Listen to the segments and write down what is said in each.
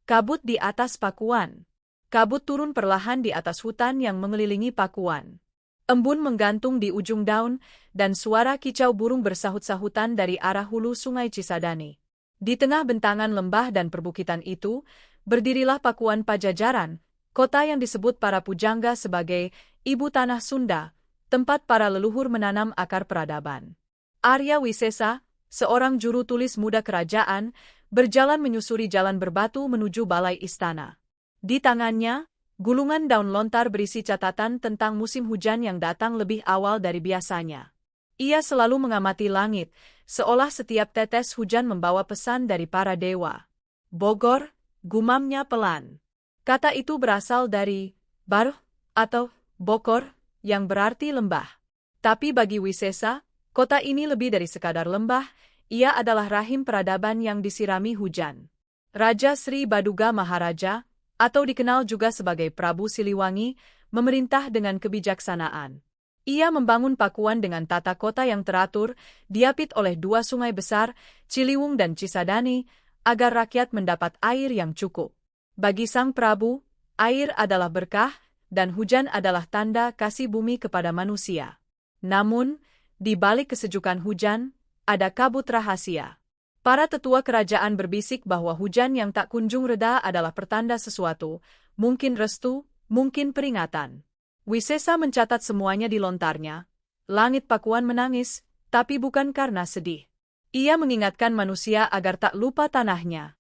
Kabut di atas Pakuan. Kabut turun perlahan di atas hutan yang mengelilingi Pakuan. Embun menggantung di ujung daun, dan suara kicau burung bersahut-sahutan dari arah hulu Sungai Cisadane. Di tengah bentangan lembah dan perbukitan itu, berdirilah Pakuan Pajajaran, kota yang disebut para pujangga sebagai Ibu Tanah Sunda, tempat para leluhur menanam akar peradaban. Arya Wisesa, seorang juru tulis muda kerajaan, berjalan menyusuri jalan berbatu menuju balai istana. Di tangannya, gulungan daun lontar berisi catatan tentang musim hujan yang datang lebih awal dari biasanya. Ia selalu mengamati langit, seolah setiap tetes hujan membawa pesan dari para dewa. Bogor, gumamnya pelan. Kata itu berasal dari Baruh atau Bokor, yang berarti lembah. Tapi bagi Wisesa, kota ini lebih dari sekadar lembah, ia adalah rahim peradaban yang disirami hujan. Raja Sri Baduga Maharaja, atau dikenal juga sebagai Prabu Siliwangi, memerintah dengan kebijaksanaan. Ia membangun Pakuan dengan tata kota yang teratur, diapit oleh dua sungai besar, Ciliwung dan Cisadane, agar rakyat mendapat air yang cukup. Bagi Sang Prabu, air adalah berkah, dan hujan adalah tanda kasih bumi kepada manusia. Namun, di balik kesejukan hujan, ada kabut rahasia. Para tetua kerajaan berbisik bahwa hujan yang tak kunjung reda adalah pertanda sesuatu, mungkin restu, mungkin peringatan. Wisesa mencatat semuanya di lontarnya. Langit Pakuan menangis, tapi bukan karena sedih. Ia mengingatkan manusia agar tak lupa tanahnya.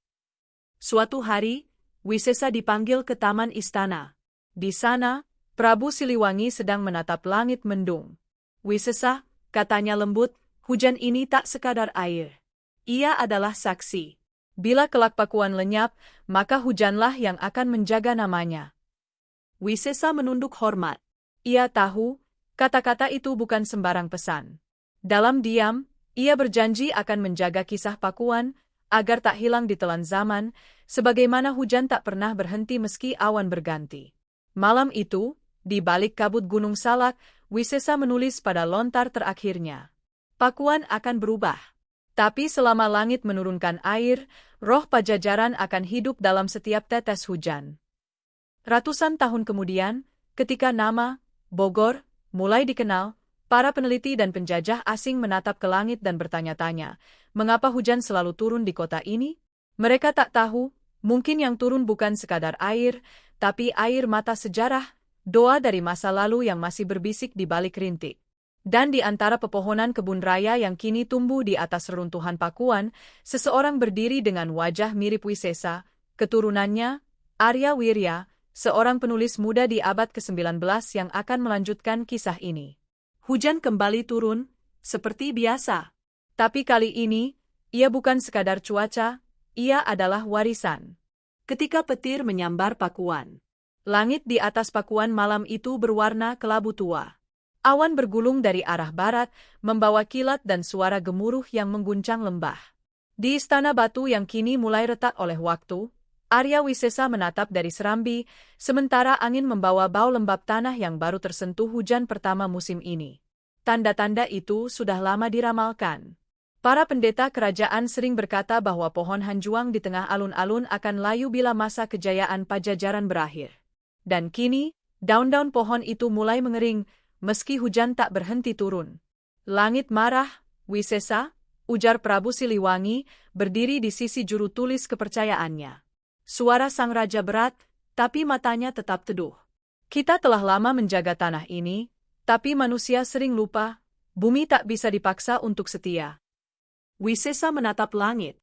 Suatu hari, Wisesa dipanggil ke taman istana. Di sana, Prabu Siliwangi sedang menatap langit mendung. Wisesa, katanya lembut, hujan ini tak sekadar air. Ia adalah saksi. Bila kelak Pakuan lenyap, maka hujanlah yang akan menjaga namanya. Wisesa menunduk hormat. Ia tahu, kata-kata itu bukan sembarang pesan. Dalam diam, ia berjanji akan menjaga kisah Pakuan, agar tak hilang ditelan zaman, sebagaimana hujan tak pernah berhenti meski awan berganti. Malam itu, di balik kabut Gunung Salak, Wisesa menulis pada lontar terakhirnya. Pakuan akan berubah. Tapi selama langit menurunkan air, roh Pajajaran akan hidup dalam setiap tetes hujan. Ratusan tahun kemudian, ketika nama Bogor mulai dikenal, para peneliti dan penjajah asing menatap ke langit dan bertanya-tanya, mengapa hujan selalu turun di kota ini? Mereka tak tahu, mungkin yang turun bukan sekadar air, tapi air mata sejarah, doa dari masa lalu yang masih berbisik di balik rintik. Dan di antara pepohonan kebun raya yang kini tumbuh di atas reruntuhan Pakuan, seseorang berdiri dengan wajah mirip Wisesa, keturunannya, Arya Wirya, seorang penulis muda di abad ke-19 yang akan melanjutkan kisah ini. Hujan kembali turun, seperti biasa. Tapi kali ini, ia bukan sekadar cuaca, ia adalah warisan. Ketika petir menyambar Pakuan, langit di atas Pakuan malam itu berwarna kelabu tua. Awan bergulung dari arah barat, membawa kilat dan suara gemuruh yang mengguncang lembah. Di istana batu yang kini mulai retak oleh waktu, Arya Wisesa menatap dari serambi, sementara angin membawa bau lembab tanah yang baru tersentuh hujan pertama musim ini. Tanda-tanda itu sudah lama diramalkan. Para pendeta kerajaan sering berkata bahwa pohon hanjuang di tengah alun-alun akan layu bila masa kejayaan Pajajaran berakhir. Dan kini, daun-daun pohon itu mulai mengering, meski hujan tak berhenti turun. Langit marah, Wisesa, ujar Prabu Siliwangi, berdiri di sisi juru tulis kepercayaannya. Suara sang raja berat, tapi matanya tetap teduh. Kita telah lama menjaga tanah ini, tapi manusia sering lupa, bumi tak bisa dipaksa untuk setia. Wisesa menatap langit.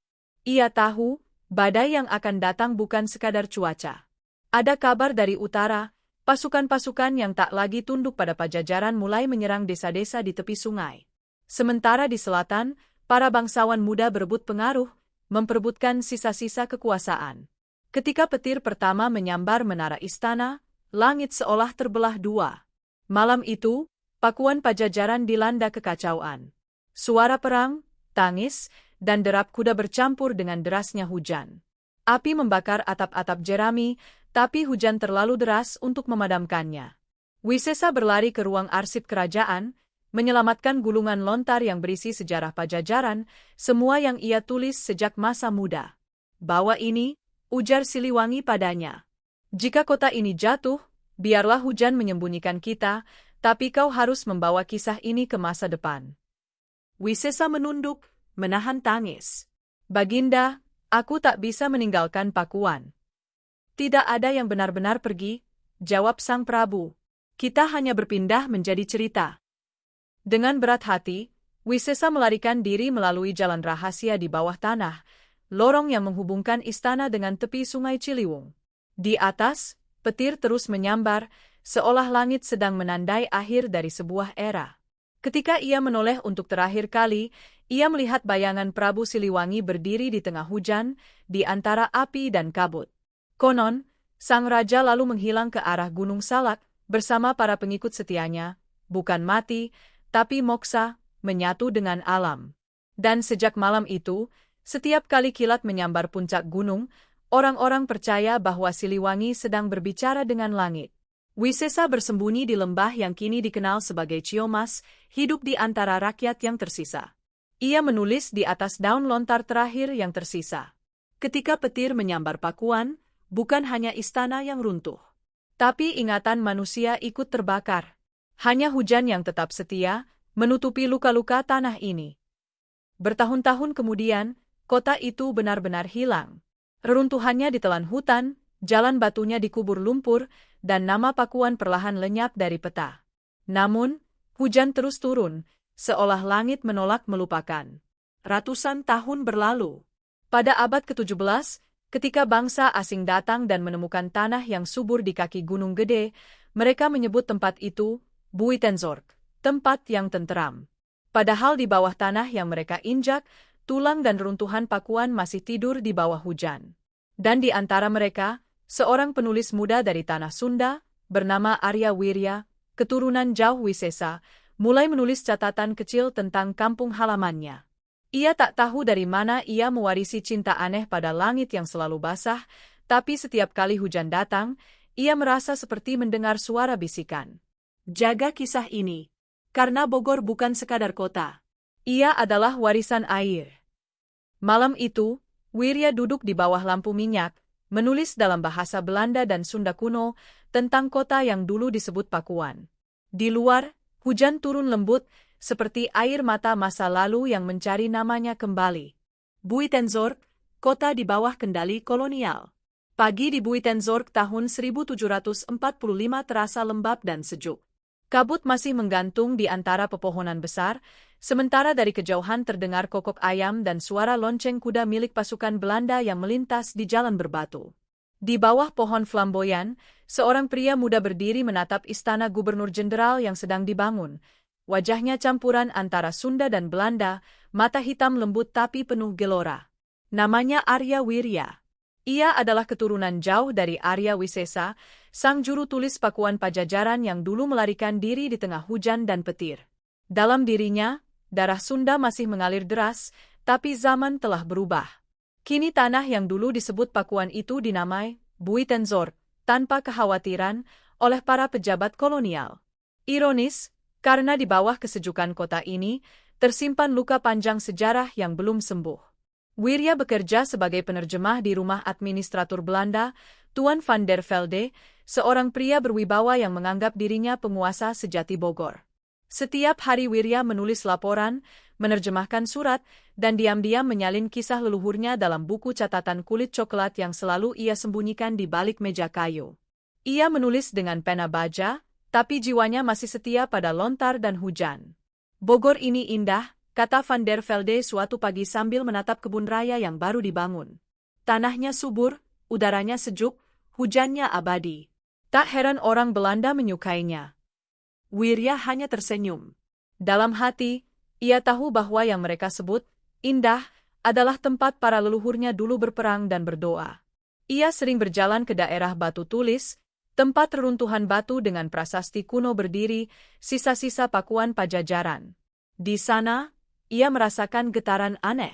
Ia tahu, badai yang akan datang bukan sekadar cuaca. Ada kabar dari utara, pasukan-pasukan yang tak lagi tunduk pada Pajajaran mulai menyerang desa-desa di tepi sungai. Sementara di selatan, para bangsawan muda berebut pengaruh, memperebutkan sisa-sisa kekuasaan. Ketika petir pertama menyambar menara istana, langit seolah terbelah dua. Malam itu, Pakuan Pajajaran dilanda kekacauan. Suara perang, tangis, dan derap kuda bercampur dengan derasnya hujan. Api membakar atap-atap jerami, tapi hujan terlalu deras untuk memadamkannya. Wisesa berlari ke ruang arsip kerajaan, menyelamatkan gulungan lontar yang berisi sejarah Pajajaran, semua yang ia tulis sejak masa muda. Bawa ini, ujar Siliwangi padanya. Jika kota ini jatuh, biarlah hujan menyembunyikan kita, tapi kau harus membawa kisah ini ke masa depan. Wisesa menunduk, menahan tangis. Baginda, aku tak bisa meninggalkan Pakuan. Tidak ada yang benar-benar pergi, jawab Sang Prabu. Kita hanya berpindah menjadi cerita. Dengan berat hati, Wisesa melarikan diri melalui jalan rahasia di bawah tanah, lorong yang menghubungkan istana dengan tepi Sungai Ciliwung. Di atas, petir terus menyambar, seolah langit sedang menandai akhir dari sebuah era. Ketika ia menoleh untuk terakhir kali, ia melihat bayangan Prabu Siliwangi berdiri di tengah hujan, di antara api dan kabut. Konon, sang raja lalu menghilang ke arah Gunung Salak, bersama para pengikut setianya, bukan mati, tapi moksa, menyatu dengan alam. Dan sejak malam itu, setiap kali kilat menyambar puncak gunung, orang-orang percaya bahwa Siliwangi sedang berbicara dengan langit. Wisesa bersembunyi di lembah yang kini dikenal sebagai Ciomas, hidup di antara rakyat yang tersisa. Ia menulis di atas daun lontar terakhir yang tersisa. Ketika petir menyambar Pakuan, bukan hanya istana yang runtuh, tapi ingatan manusia ikut terbakar. Hanya hujan yang tetap setia, menutupi luka-luka tanah ini. Bertahun-tahun kemudian, kota itu benar-benar hilang. Reruntuhannya ditelan hutan, jalan batunya dikubur lumpur, dan nama Pakuan perlahan lenyap dari peta. Namun, hujan terus turun, seolah langit menolak melupakan. Ratusan tahun berlalu. Pada abad ke-17, ketika bangsa asing datang dan menemukan tanah yang subur di kaki Gunung Gede, mereka menyebut tempat itu Buitenzorg, tempat yang tenteram. Padahal di bawah tanah yang mereka injak, tulang dan runtuhan Pakuan masih tidur di bawah hujan. Dan di antara mereka, seorang penulis muda dari tanah Sunda, bernama Arya Wirya, keturunan Jauh Wisesa, mulai menulis catatan kecil tentang kampung halamannya. Ia tak tahu dari mana ia mewarisi cinta aneh pada langit yang selalu basah, tapi setiap kali hujan datang, ia merasa seperti mendengar suara bisikan. Jaga kisah ini, karena Bogor bukan sekadar kota. Ia adalah warisan air. Malam itu, Wirya duduk di bawah lampu minyak, menulis dalam bahasa Belanda dan Sunda kuno tentang kota yang dulu disebut Pakuan. Di luar, hujan turun lembut, seperti air mata masa lalu yang mencari namanya kembali. Buitenzorg, kota di bawah kendali kolonial. Pagi di Buitenzorg tahun 1745 terasa lembab dan sejuk. Kabut masih menggantung di antara pepohonan besar, sementara dari kejauhan terdengar kokok ayam dan suara lonceng kuda milik pasukan Belanda yang melintas di jalan berbatu. Di bawah pohon flamboyan, seorang pria muda berdiri menatap istana gubernur jenderal yang sedang dibangun. Wajahnya campuran antara Sunda dan Belanda, mata hitam lembut tapi penuh gelora. Namanya Arya Wirya. Ia adalah keturunan jauh dari Arya Wisesa, sang juru tulis Pakuan Pajajaran yang dulu melarikan diri di tengah hujan dan petir. Dalam dirinya, darah Sunda masih mengalir deras, tapi zaman telah berubah. Kini tanah yang dulu disebut Pakuan itu dinamai Buitenzorg, tanpa kekhawatiran, oleh para pejabat kolonial. Ironis, karena di bawah kesejukan kota ini, tersimpan luka panjang sejarah yang belum sembuh. Wirya bekerja sebagai penerjemah di rumah administratur Belanda, Tuan van der Velde, seorang pria berwibawa yang menganggap dirinya penguasa sejati Bogor. Setiap hari Wirya menulis laporan, menerjemahkan surat, dan diam-diam menyalin kisah leluhurnya dalam buku catatan kulit coklat yang selalu ia sembunyikan di balik meja kayu. Ia menulis dengan pena baja, tapi jiwanya masih setia pada lontar dan hujan. Bogor ini indah, kata van der Velde suatu pagi sambil menatap kebun raya yang baru dibangun. Tanahnya subur, udaranya sejuk, hujannya abadi. Tak heran orang Belanda menyukainya. Wirya hanya tersenyum. Dalam hati, ia tahu bahwa yang mereka sebut indah adalah tempat para leluhurnya dulu berperang dan berdoa. Ia sering berjalan ke daerah Batu Tulis, tempat reruntuhan batu dengan prasasti kuno berdiri, sisa-sisa Pakuan Pajajaran. Di sana, ia merasakan getaran aneh.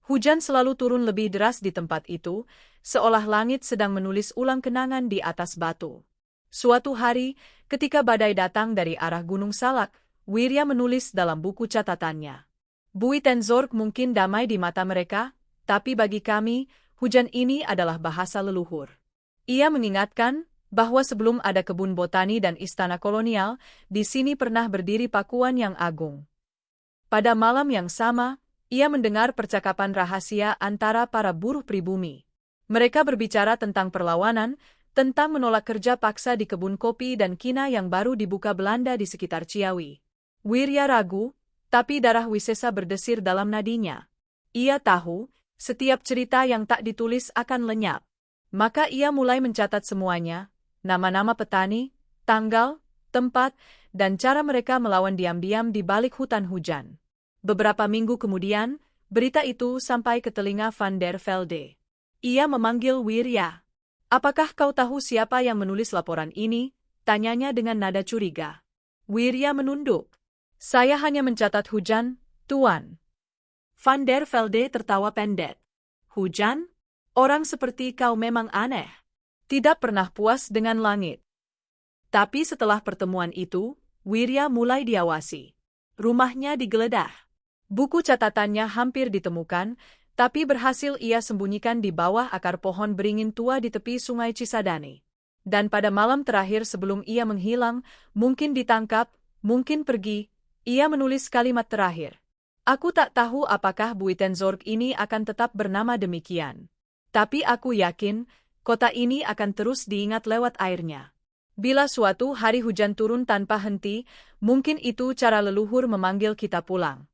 Hujan selalu turun lebih deras di tempat itu, seolah langit sedang menulis ulang kenangan di atas batu. Suatu hari, ketika badai datang dari arah Gunung Salak, Wirya menulis dalam buku catatannya. Buitenzorg mungkin damai di mata mereka, tapi bagi kami, Hujan ini adalah bahasa leluhur. Ia mengingatkan bahwa sebelum ada kebun botani dan istana kolonial, di sini pernah berdiri pakuan yang agung. Pada malam yang sama, ia mendengar percakapan rahasia antara para buruh pribumi. Mereka berbicara tentang perlawanan, tentang menolak kerja paksa di kebun kopi dan kina yang baru dibuka Belanda di sekitar Ciawi. Wirya ragu, tapi darah Wisesa berdesir dalam nadinya. Ia tahu, setiap cerita yang tak ditulis akan lenyap. Maka ia mulai mencatat semuanya, nama-nama petani, tanggal, tempat, dan cara mereka melawan diam-diam di balik hutan hujan. Beberapa minggu kemudian, berita itu sampai ke telinga Van der Velde. Ia memanggil Wirya. "Apakah kau tahu siapa yang menulis laporan ini?" tanyanya dengan nada curiga. Wirya menunduk. "Saya hanya mencatat hujan, Tuan." Van der Velde tertawa pendek. "Hujan? Orang seperti kau memang aneh. Tidak pernah puas dengan langit." Tapi setelah pertemuan itu, Wirya mulai diawasi. Rumahnya digeledah. Buku catatannya hampir ditemukan, tapi berhasil ia sembunyikan di bawah akar pohon beringin tua di tepi sungai Cisadane. Dan pada malam terakhir sebelum ia menghilang, mungkin ditangkap, mungkin pergi, ia menulis kalimat terakhir. "Aku tak tahu apakah Buitenzorg ini akan tetap bernama demikian. Tapi aku yakin, kota ini akan terus diingat lewat airnya. Bila suatu hari hujan turun tanpa henti, mungkin itu cara leluhur memanggil kita pulang."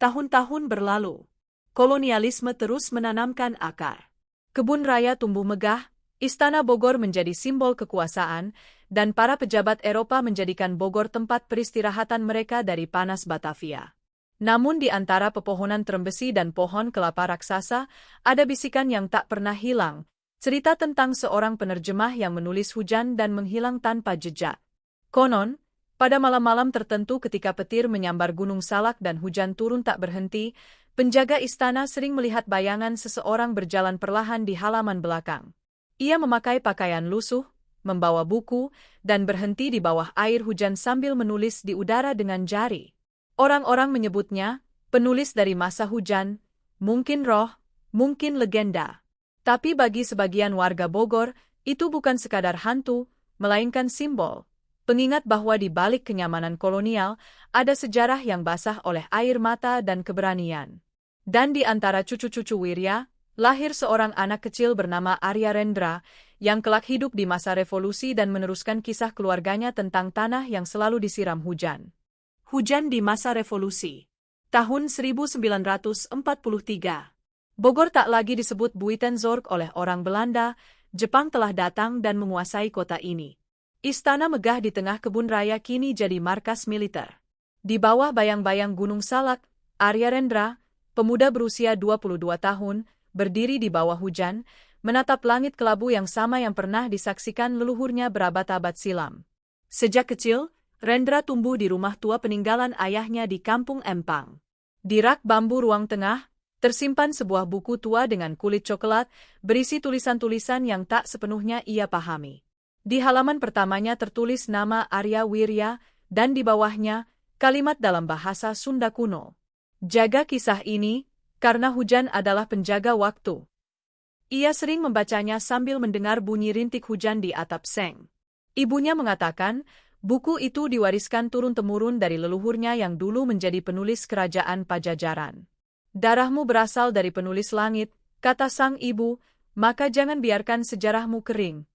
Tahun-tahun berlalu. Kolonialisme terus menanamkan akar. Kebun raya tumbuh megah, Istana Bogor menjadi simbol kekuasaan, dan para pejabat Eropa menjadikan Bogor tempat peristirahatan mereka dari panas Batavia. Namun di antara pepohonan terembesi dan pohon kelapa raksasa, ada bisikan yang tak pernah hilang, cerita tentang seorang penerjemah yang menulis hujan dan menghilang tanpa jejak. Konon, pada malam-malam tertentu ketika petir menyambar Gunung Salak dan hujan turun tak berhenti, penjaga istana sering melihat bayangan seseorang berjalan perlahan di halaman belakang. Ia memakai pakaian lusuh, membawa buku, dan berhenti di bawah air hujan sambil menulis di udara dengan jari. Orang-orang menyebutnya penulis dari masa hujan, mungkin roh, mungkin legenda. Tapi bagi sebagian warga Bogor, itu bukan sekadar hantu, melainkan simbol. Pengingat bahwa di balik kenyamanan kolonial, ada sejarah yang basah oleh air mata dan keberanian. Dan di antara cucu-cucu Wirya, lahir seorang anak kecil bernama Arya Rendra, yang kelak hidup di masa revolusi dan meneruskan kisah keluarganya tentang tanah yang selalu disiram hujan. Hujan di masa revolusi. Tahun 1943. Bogor tak lagi disebut Buitenzorg oleh orang Belanda, Jepang telah datang dan menguasai kota ini. Istana megah di tengah kebun raya kini jadi markas militer. Di bawah bayang-bayang Gunung Salak, Arya Rendra, pemuda berusia 22 tahun, berdiri di bawah hujan, menatap langit kelabu yang sama yang pernah disaksikan leluhurnya berabad-abad silam. Sejak kecil, Rendra tumbuh di rumah tua peninggalan ayahnya di Kampung Empang. Di rak bambu ruang tengah, tersimpan sebuah buku tua dengan kulit coklat, berisi tulisan-tulisan yang tak sepenuhnya ia pahami. Di halaman pertamanya tertulis nama Arya Wirya, dan di bawahnya, kalimat dalam bahasa Sunda kuno. "Jaga kisah ini, karena hujan adalah penjaga waktu." Ia sering membacanya sambil mendengar bunyi rintik hujan di atap seng. Ibunya mengatakan, buku itu diwariskan turun-temurun dari leluhurnya yang dulu menjadi penulis kerajaan Pajajaran. "Darahmu berasal dari penulis langit," kata sang ibu, "maka jangan biarkan sejarahmu kering."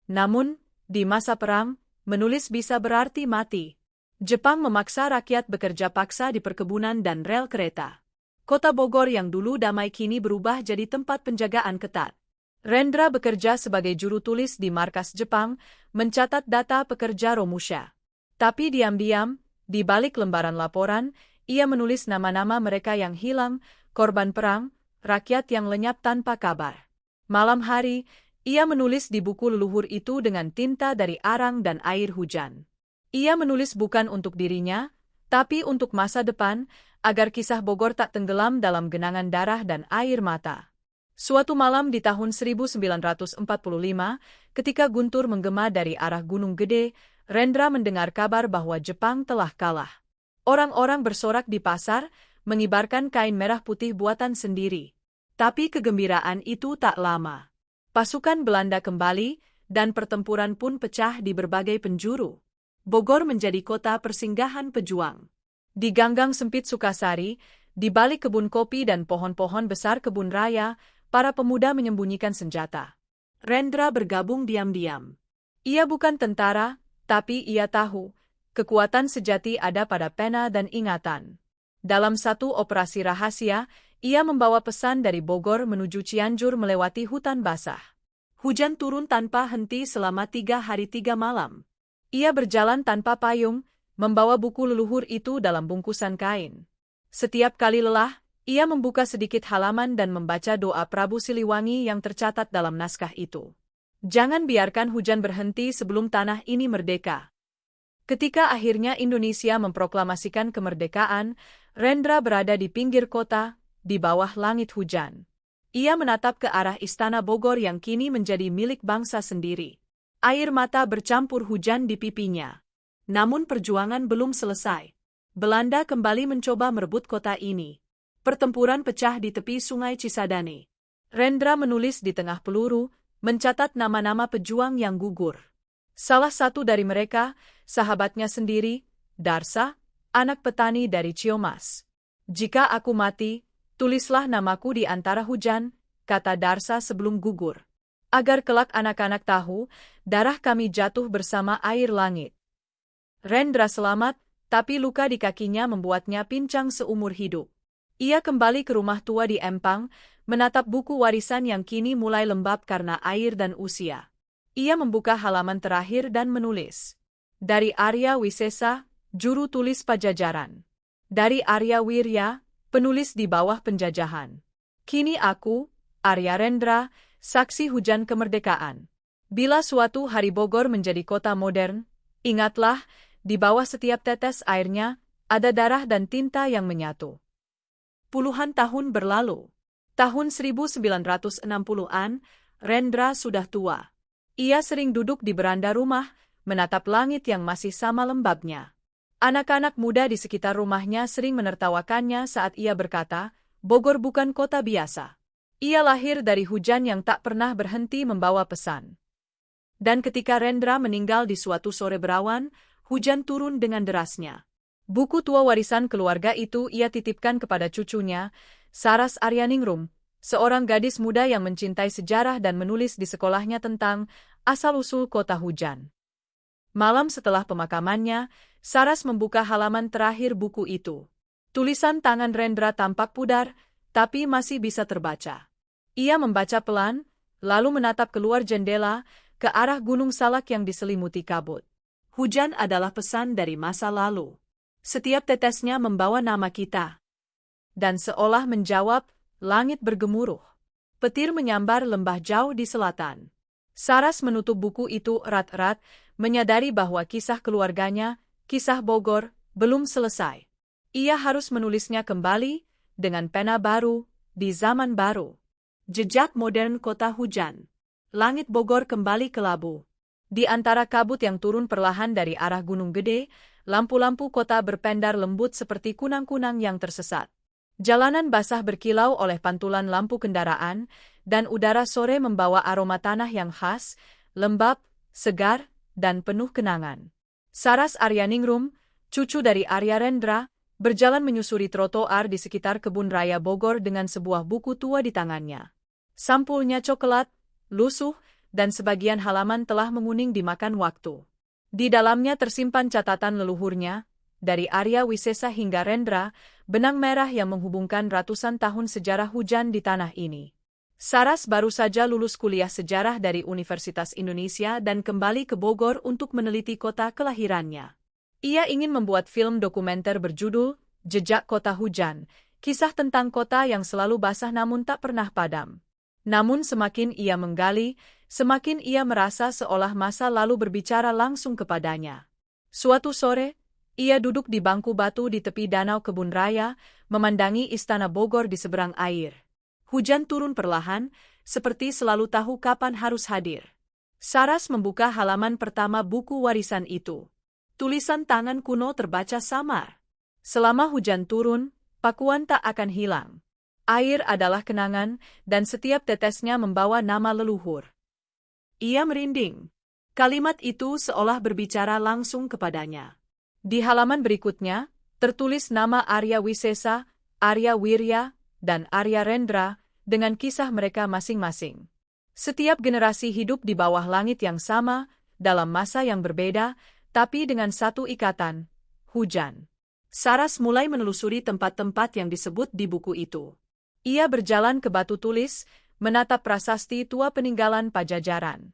Namun, di masa perang, menulis bisa berarti mati. Jepang memaksa rakyat bekerja paksa di perkebunan dan rel kereta. Kota Bogor yang dulu damai kini berubah jadi tempat penjagaan ketat. Rendra bekerja sebagai juru tulis di markas Jepang, mencatat data pekerja Romusha. Tapi diam-diam, di balik lembaran laporan, ia menulis nama-nama mereka yang hilang, korban perang, rakyat yang lenyap tanpa kabar. Malam hari, ia menulis di buku leluhur itu dengan tinta dari arang dan air hujan. Ia menulis bukan untuk dirinya, tapi untuk masa depan, agar kisah Bogor tak tenggelam dalam genangan darah dan air mata. Suatu malam di tahun 1945, ketika guntur menggema dari arah Gunung Gede, Rendra mendengar kabar bahwa Jepang telah kalah. Orang-orang bersorak di pasar, mengibarkan kain merah putih buatan sendiri. Tapi kegembiraan itu tak lama. Pasukan Belanda kembali, dan pertempuran pun pecah di berbagai penjuru. Bogor menjadi kota persinggahan pejuang. Di ganggang sempit Sukasari, di balik kebun kopi dan pohon-pohon besar kebun raya, para pemuda menyembunyikan senjata. Rendra bergabung diam-diam. Ia bukan tentara, tapi ia tahu, kekuatan sejati ada pada pena dan ingatan. Dalam satu operasi rahasia, ia membawa pesan dari Bogor menuju Cianjur melewati hutan basah. Hujan turun tanpa henti selama 3 hari 3 malam. Ia berjalan tanpa payung, membawa buku leluhur itu dalam bungkusan kain. Setiap kali lelah, ia membuka sedikit halaman dan membaca doa Prabu Siliwangi yang tercatat dalam naskah itu. Jangan biarkan hujan berhenti sebelum tanah ini merdeka. Ketika akhirnya Indonesia memproklamasikan kemerdekaan, Rendra berada di pinggir kota, di bawah langit hujan. Ia menatap ke arah Istana Bogor yang kini menjadi milik bangsa sendiri. Air mata bercampur hujan di pipinya. Namun perjuangan belum selesai. Belanda kembali mencoba merebut kota ini. Pertempuran pecah di tepi sungai Cisadane. Rendra menulis di tengah peluru, mencatat nama-nama pejuang yang gugur. Salah satu dari mereka, sahabatnya sendiri, Darsa, anak petani dari Ciomas. Jika aku mati, tulislah namaku di antara hujan, kata Darsa sebelum gugur. Agar kelak anak-anak tahu, darah kami jatuh bersama air langit. Rendra selamat, tapi luka di kakinya membuatnya pincang seumur hidup. Ia kembali ke rumah tua di Empang, menatap buku warisan yang kini mulai lembab karena air dan usia. Ia membuka halaman terakhir dan menulis. Dari Arya Wisesa, juru tulis Pajajaran. Dari Arya Wirya, penulis di bawah penjajahan. Kini aku, Arya Rendra, saksi hujan kemerdekaan. Bila suatu hari Bogor menjadi kota modern, ingatlah, di bawah setiap tetes airnya, ada darah dan tinta yang menyatu. Puluhan tahun berlalu. Tahun 1960-an, Rendra sudah tua. Ia sering duduk di beranda rumah, menatap langit yang masih sama lembabnya. Anak-anak muda di sekitar rumahnya sering menertawakannya saat ia berkata, Bogor bukan kota biasa. Ia lahir dari hujan yang tak pernah berhenti membawa pesan. Dan ketika Rendra meninggal di suatu sore berawan, hujan turun dengan derasnya. Buku tua warisan keluarga itu ia titipkan kepada cucunya, Saras Aryaningrum, seorang gadis muda yang mencintai sejarah dan menulis di sekolahnya tentang asal-usul kota hujan. Malam setelah pemakamannya, Saras membuka halaman terakhir buku itu. Tulisan tangan Rendra tampak pudar, tapi masih bisa terbaca. Ia membaca pelan, lalu menatap keluar jendela, ke arah Gunung Salak yang diselimuti kabut. Hujan adalah pesan dari masa lalu. Setiap tetesnya membawa nama kita. Dan seolah menjawab, langit bergemuruh. Petir menyambar lembah jauh di selatan. Saras menutup buku itu erat-erat, menyadari bahwa kisah keluarganya, kisah Bogor, belum selesai. Ia harus menulisnya kembali, dengan pena baru, di zaman baru. Jejak modern kota hujan. Langit Bogor kembali kelabu. Di antara kabut yang turun perlahan dari arah Gunung Gede, lampu-lampu kota berpendar lembut seperti kunang-kunang yang tersesat. Jalanan basah berkilau oleh pantulan lampu kendaraan, dan udara sore membawa aroma tanah yang khas, lembab, segar, dan penuh kenangan. Saras Aryaningrum, cucu dari Arya Rendra, berjalan menyusuri trotoar di sekitar kebun raya Bogor dengan sebuah buku tua di tangannya. Sampulnya coklat, lusuh, dan sebagian halaman telah menguning dimakan waktu. Di dalamnya tersimpan catatan leluhurnya, dari Arya Wisesa hingga Rendra, benang merah yang menghubungkan ratusan tahun sejarah hujan di tanah ini. Saras baru saja lulus kuliah sejarah dari Universitas Indonesia dan kembali ke Bogor untuk meneliti kota kelahirannya. Ia ingin membuat film dokumenter berjudul Jejak Kota Hujan, kisah tentang kota yang selalu basah namun tak pernah padam. Namun semakin ia menggali, semakin ia merasa seolah masa lalu berbicara langsung kepadanya. Suatu sore, ia duduk di bangku batu di tepi danau Kebun Raya, memandangi Istana Bogor di seberang air. Hujan turun perlahan, seperti selalu tahu kapan harus hadir. Saras membuka halaman pertama buku warisan itu. Tulisan tangan kuno terbaca samar. Selama hujan turun, Pakuan tak akan hilang. Air adalah kenangan, dan setiap tetesnya membawa nama leluhur. Ia merinding. Kalimat itu seolah berbicara langsung kepadanya. Di halaman berikutnya, tertulis nama Arya Wisesa, Arya Wirya, dan Arya Rendra, dengan kisah mereka masing-masing. Setiap generasi hidup di bawah langit yang sama, dalam masa yang berbeda, tapi dengan satu ikatan, hujan. Saras mulai menelusuri tempat-tempat yang disebut di buku itu. Ia berjalan ke batu tulis, menatap prasasti tua peninggalan Pajajaran.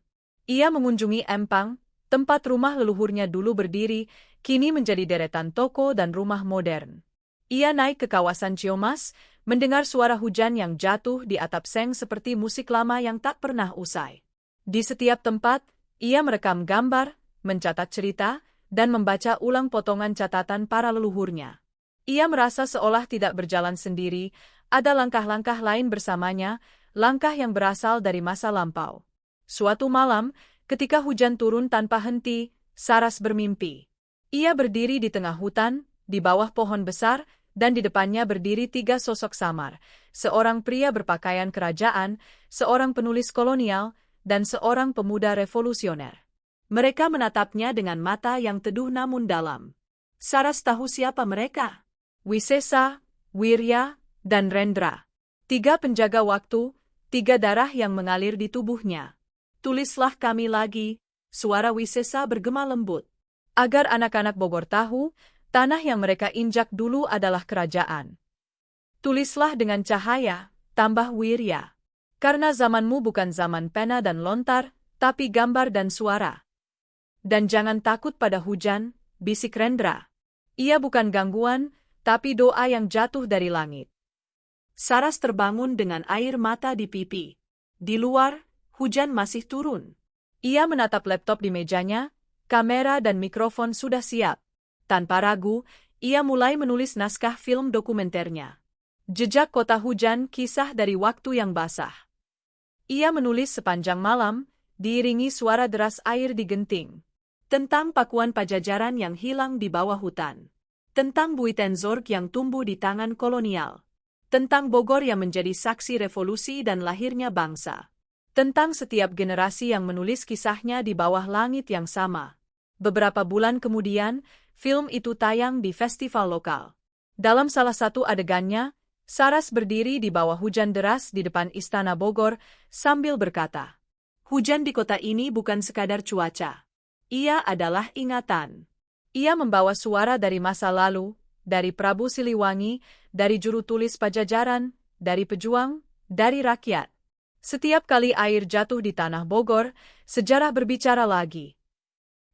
Ia mengunjungi empang, tempat rumah leluhurnya dulu berdiri, kini menjadi deretan toko dan rumah modern. Ia naik ke kawasan Ciomas, mendengar suara hujan yang jatuh di atap seng seperti musik lama yang tak pernah usai. Di setiap tempat, ia merekam gambar, mencatat cerita, dan membaca ulang potongan catatan para leluhurnya. Ia merasa seolah tidak berjalan sendiri, ada langkah-langkah lain bersamanya, langkah yang berasal dari masa lampau. Suatu malam, ketika hujan turun tanpa henti, Saras bermimpi. Ia berdiri di tengah hutan, di bawah pohon besar, dan di depannya berdiri 3 sosok samar, seorang pria berpakaian kerajaan, seorang penulis kolonial, dan seorang pemuda revolusioner. Mereka menatapnya dengan mata yang teduh namun dalam. Saras tahu siapa mereka. Wisesa, Wirya, dan Rendra. 3 penjaga waktu, 3 darah yang mengalir di tubuhnya. Tulislah kami lagi, suara Wisesa bergema lembut. Agar anak-anak Bogor tahu, tanah yang mereka injak dulu adalah kerajaan. Tulislah dengan cahaya, tambah Wirya. Karena zamanmu bukan zaman pena dan lontar, tapi gambar dan suara. Dan jangan takut pada hujan, bisik Rendra. Ia bukan gangguan, tapi doa yang jatuh dari langit. Saras terbangun dengan air mata di pipi. Di luar, hujan masih turun. Ia menatap laptop di mejanya, kamera dan mikrofon sudah siap. Tanpa ragu, ia mulai menulis naskah film dokumenternya. Jejak Kota Hujan, kisah dari waktu yang basah. Ia menulis sepanjang malam, diiringi suara deras air di genting. Tentang Pakuan Pajajaran yang hilang di bawah hutan. Tentang Buitenzorg yang tumbuh di tangan kolonial. Tentang Bogor yang menjadi saksi revolusi dan lahirnya bangsa. Tentang setiap generasi yang menulis kisahnya di bawah langit yang sama. Beberapa bulan kemudian, film itu tayang di festival lokal. Dalam salah satu adegannya, Saras berdiri di bawah hujan deras di depan Istana Bogor sambil berkata, "Hujan di kota ini bukan sekadar cuaca. Ia adalah ingatan." Ia membawa suara dari masa lalu, dari Prabu Siliwangi, dari juru tulis Pajajaran, dari pejuang, dari rakyat. Setiap kali air jatuh di tanah Bogor, sejarah berbicara lagi.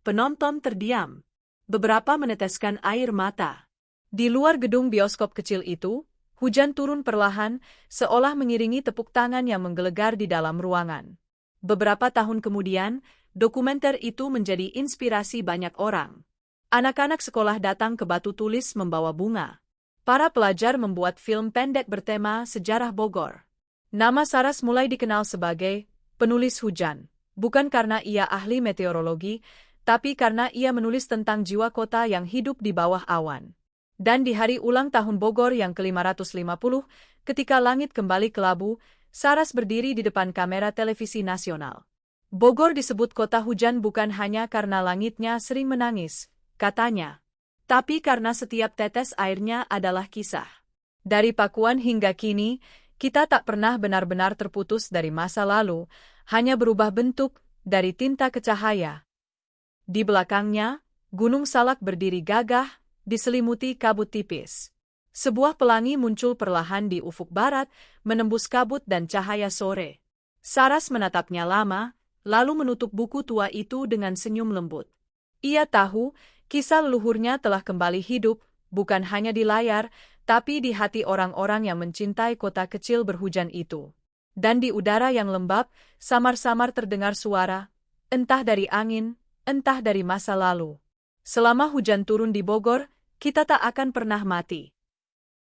Penonton terdiam. Beberapa meneteskan air mata. Di luar gedung bioskop kecil itu, hujan turun perlahan, seolah mengiringi tepuk tangan yang menggelegar di dalam ruangan. Beberapa tahun kemudian, dokumenter itu menjadi inspirasi banyak orang. Anak-anak sekolah datang ke batu tulis membawa bunga. Para pelajar membuat film pendek bertema sejarah Bogor. Nama Saras mulai dikenal sebagai penulis hujan, bukan karena ia ahli meteorologi, tapi karena ia menulis tentang jiwa kota yang hidup di bawah awan. Dan di hari ulang tahun Bogor yang ke-550, ketika langit kembali kelabu, Saras berdiri di depan kamera televisi nasional. Bogor disebut kota hujan bukan hanya karena langitnya sering menangis, katanya, tapi karena setiap tetes airnya adalah kisah. Dari Pakuan hingga kini, kita tak pernah benar-benar terputus dari masa lalu, hanya berubah bentuk, dari tinta ke cahaya. Di belakangnya, Gunung Salak berdiri gagah, diselimuti kabut tipis. Sebuah pelangi muncul perlahan di ufuk barat, menembus kabut dan cahaya sore. Saras menatapnya lama, lalu menutup buku tua itu dengan senyum lembut. Ia tahu, kisah leluhurnya telah kembali hidup, bukan hanya di layar, tapi di hati orang-orang yang mencintai kota kecil berhujan itu. Dan di udara yang lembab, samar-samar terdengar suara, entah dari angin, entah dari masa lalu. Selama hujan turun di Bogor, kita tak akan pernah mati.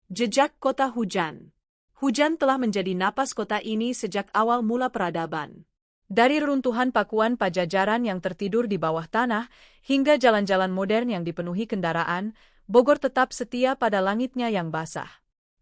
Jejak Kota Hujan. Hujan telah menjadi napas kota ini sejak awal mula peradaban. Dari reruntuhan Pakuan Pajajaran yang tertidur di bawah tanah, hingga jalan-jalan modern yang dipenuhi kendaraan, Bogor tetap setia pada langitnya yang basah.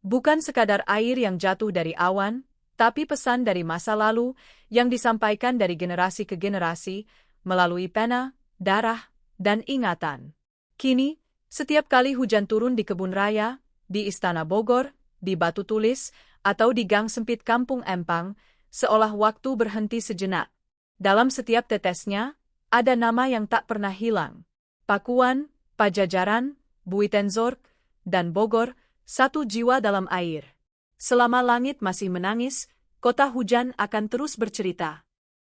Bukan sekadar air yang jatuh dari awan, tapi pesan dari masa lalu yang disampaikan dari generasi ke generasi melalui pena, darah, dan ingatan. Kini, setiap kali hujan turun di kebun raya, di Istana Bogor, di Batu Tulis, atau di gang sempit Kampung Empang, seolah waktu berhenti sejenak. Dalam setiap tetesnya, ada nama yang tak pernah hilang. Pakuan, Pajajaran, Buitenzorg, dan Bogor, satu jiwa dalam air. Selama langit masih menangis, kota hujan akan terus bercerita.